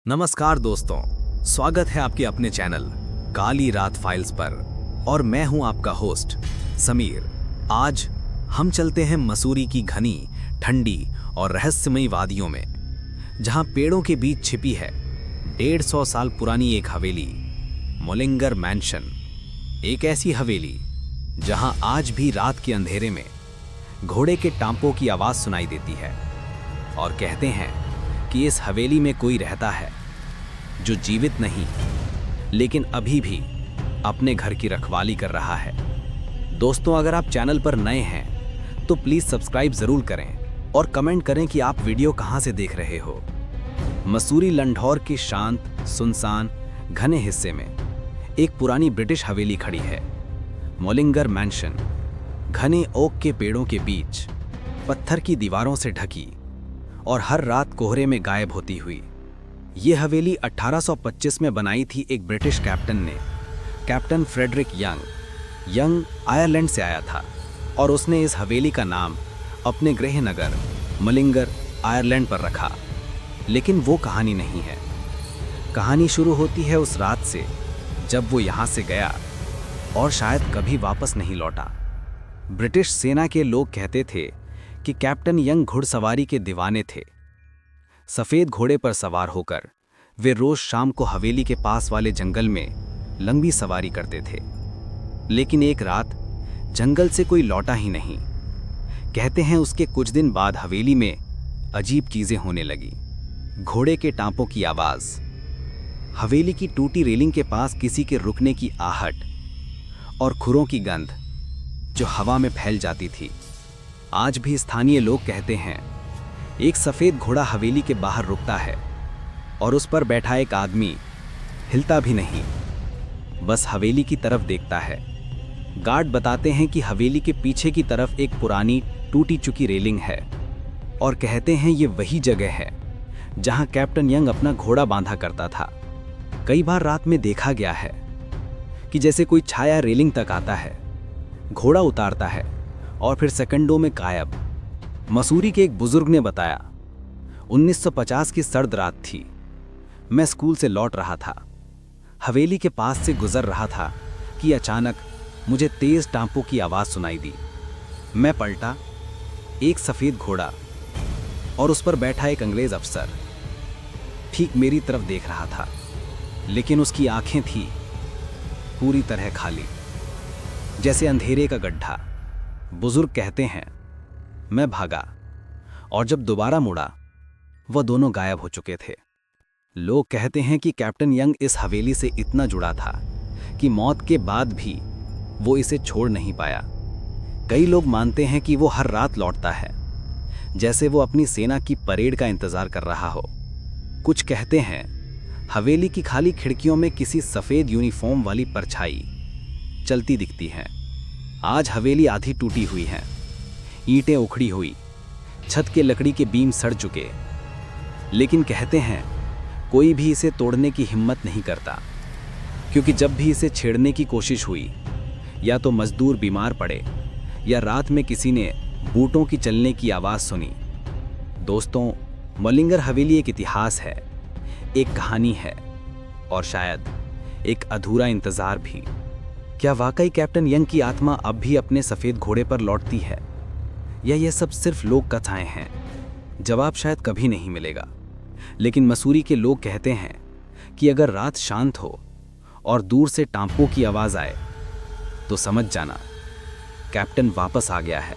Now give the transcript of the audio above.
नमस्कार दोस्तों, स्वागत है आपके अपने चैनल काली रात फाइल्स पर। और मैं हूं आपका होस्ट समीर। आज हम चलते हैं मसूरी की घनी, ठंडी और रहस्यमयी वादियों में, जहां पेड़ों के बीच छिपी है 150 साल पुरानी एक हवेली, मोलिंगर मैंशन। एक ऐसी हवेली जहां आज भी रात के अंधेरे में घोड़े के टांपों की आवाज सुनाई देती है, और कहते हैं कि इस हवेली में कोई रहता है जो जीवित नहीं, लेकिन अभी भी अपने घर की रखवाली कर रहा है। दोस्तों, अगर आप चैनल पर नए हैं तो प्लीज सब्सक्राइब जरूर करें और कमेंट करें कि आप वीडियो कहां से देख रहे हो। मसूरी लंढौर के शांत, सुनसान, घने हिस्से में एक पुरानी ब्रिटिश हवेली खड़ी है, मोलिंगर मैंशन। घने ओक के पेड़ों के बीच, पत्थर की दीवारों से ढकी और हर रात कोहरे में गायब होती हुई। ये हवेली 1825 में बनाई थी एक ब्रिटिश कैप्टन ने, कैप्टन फ्रेडरिक यंग आयरलैंड से आया था, और उसने इस हवेली का नाम अपने गृह नगर मोलिंगर, आयरलैंड पर रखा। लेकिन वो कहानी नहीं है। कहानी शुरू होती है उस रात से जब वो यहाँ से गया और शायद कभी वापस नहीं लौटा। ब्रिटिश सेना के लोग कहते थे कि कैप्टन यंग घुड़सवारी के दीवाने थे। सफेद घोड़े पर सवार होकर वे रोज शाम को हवेली के पास वाले जंगल में लंबी सवारी करते थे। लेकिन एक रात जंगल से कोई लौटा ही नहीं। कहते हैं उसके कुछ दिन बाद हवेली में अजीब चीजें होने लगी। घोड़े के टांपों की आवाज, हवेली की टूटी रेलिंग के पास किसी के रुकने की आहट, और खुरों की गंध जो हवा में फैल जाती थी। आज भी स्थानीय लोग कहते हैं एक सफेद घोड़ा हवेली के बाहर रुकता है, और उस पर बैठा एक आदमी हिलता भी नहीं, बस हवेली की तरफ देखता है। गार्ड बताते हैं कि हवेली के पीछे की तरफ एक पुरानी टूटी चुकी रेलिंग है, और कहते हैं ये वही जगह है जहां कैप्टन यंग अपना घोड़ा बांधा करता था। कई बार रात में देखा गया है कि जैसे कोई छाया रेलिंग तक आता है, घोड़ा उतारता है और फिर सेकंडों में गायब। मसूरी के एक बुजुर्ग ने बताया, 1950 की सर्द रात थी। मैं स्कूल से लौट रहा था, हवेली के पास से गुजर रहा था कि अचानक मुझे तेज टांपों की आवाज सुनाई दी। मैं पलटा, एक सफेद घोड़ा और उस पर बैठा एक अंग्रेज अफसर ठीक मेरी तरफ देख रहा था, लेकिन उसकी आंखें थी पूरी तरह खाली, जैसे अंधेरे का गड्ढा। बुजुर्ग कहते हैं, मैं भागा, और जब दोबारा मुड़ा वह दोनों गायब हो चुके थे। लोग कहते हैं कि कैप्टन यंग इस हवेली से इतना जुड़ा था कि मौत के बाद भी वो इसे छोड़ नहीं पाया। कई लोग मानते हैं कि वो हर रात लौटता है, जैसे वो अपनी सेना की परेड का इंतजार कर रहा हो। कुछ कहते हैं हवेली की खाली खिड़कियों में किसी सफेद यूनिफॉर्म वाली परछाई चलती दिखती है। आज हवेली आधी टूटी हुई है, ईंटें उखड़ी हुई, छत के लकड़ी के बीम सड़ चुके, लेकिन कहते हैं कोई भी इसे तोड़ने की हिम्मत नहीं करता, क्योंकि जब भी इसे छेड़ने की कोशिश हुई, या तो मजदूर बीमार पड़े या रात में किसी ने बूटों की चलने की आवाज सुनी। दोस्तों, मोलिंगर हवेली एक इतिहास है, एक कहानी है, और शायद एक अधूरा इंतजार भी। क्या वाकई कैप्टन यंग की आत्मा अब भी अपने सफेद घोड़े पर लौटती है, या यह सब सिर्फ लोक कथाएं हैं? जवाब शायद कभी नहीं मिलेगा, लेकिन मसूरी के लोग कहते हैं कि अगर रात शांत हो और दूर से टांपों की आवाज आए तो समझ जाना कैप्टन वापस आ गया है।